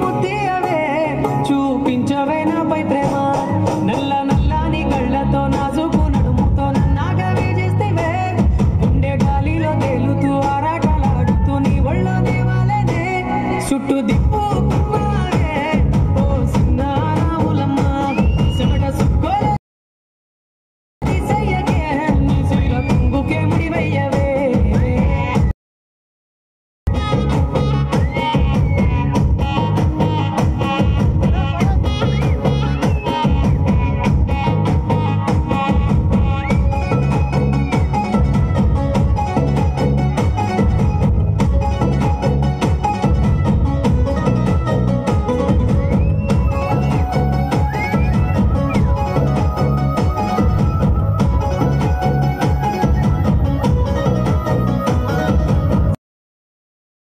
ముద్దియవే చూపించవే నాపై ప్రేమ నల్ల నల్లని కళ్ళతో నాజుకు నడుముతో నన్నాగవే చేస్తేవే గుండె గాలిలో తేలుతూ ఆరాటలాడుతూ నీ ఒళ్ళో దేవాలేనే చుట్టూ దిప్పుకున్నావే ఓ సిన్నారాములమ్మ చెమట సుక్కోలే తీసేయకే నీ సిర కుంగుకే ముడివయ్యవే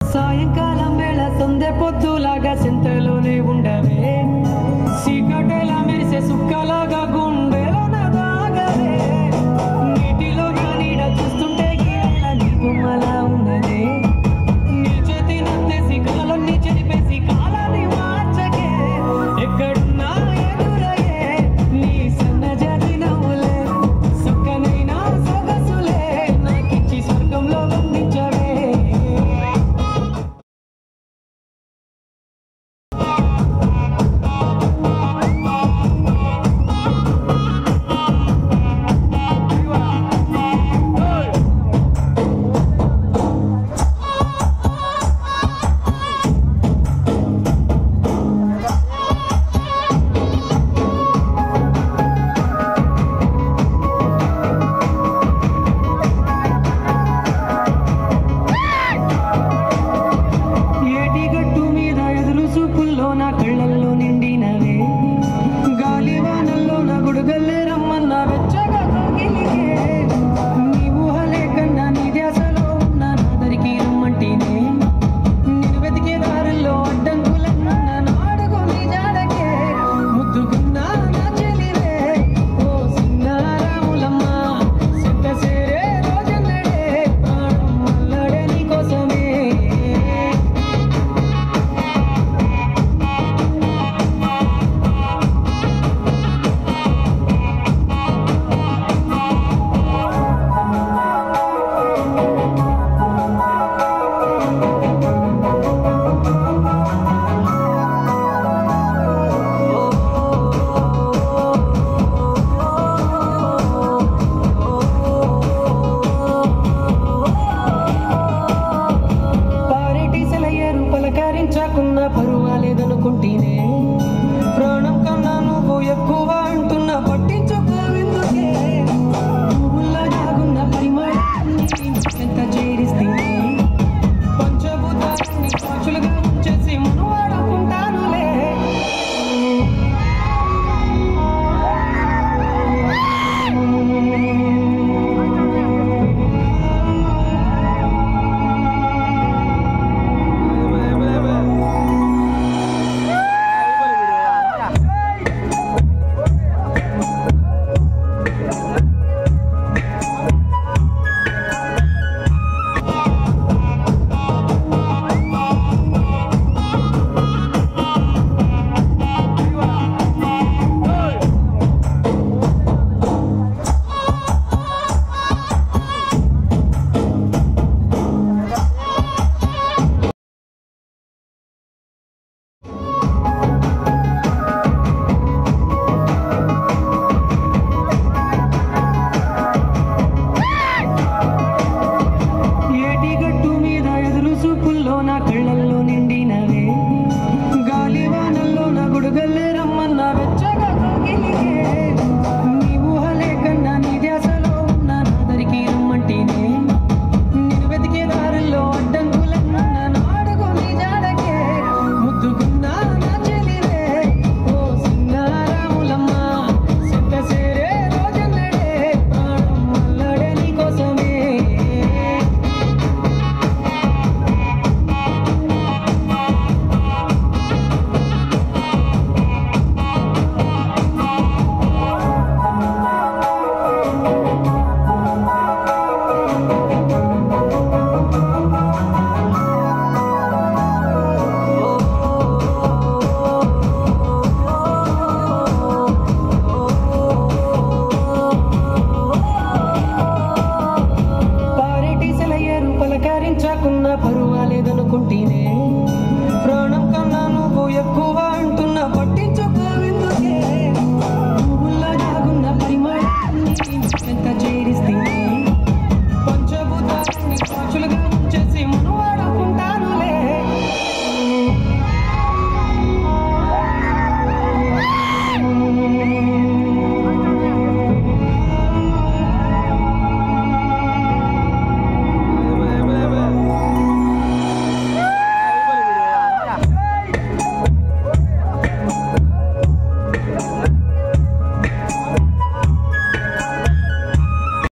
సాయంకాలం వేళ సందె పొద్దులాగా చింతలోనే ఉండవే చీకటేలా మెరిసే సుక్కలాగా గుండెలో నాగవే నీటిలో నా నీడ చూస్తుంటే గీల నీ బొమ్మలా ఉన్నదే నీ చేతి నత్తేసి కలలన్నీ చెరిపేసి కాలాన్ని మార్చకే ఎక్కడున్నా ఎదురయ్యే నీ సన్నజాతి నవ్వులే సుక్కనైనా సొగసులే నాకిచ్చి స్వర్గంలో బంధించవే ఏటిగట్టు మీద ఎదురు చూపుల్లో నా కళ్ళల్లో నిండినవే గాలివానల్లో నా గుడుగల్లే రమ్మన్న వెచ్చగా కౌగిలికే నీ ఊహలే కన్నా నీ ధ్యాసలో ఉన్న నాదరికి రమ్మంటేనే నేను వెతికే దారుల్లో అడ్డంకులన్నా నాడుగు నీ జాడకే ముద్దుకున్నా నా చెలివే ఓ సిన్నారాములమ్మ సెంత సేరే రోజన్నడే ప్రాణం మల్లడే నీ కోసమే పారేటి సెలయేరు పలకరించకున్నా పరువాలేదనుకుంటేనే ప్రాణం కన్నా నువ్వు ఎక్కువ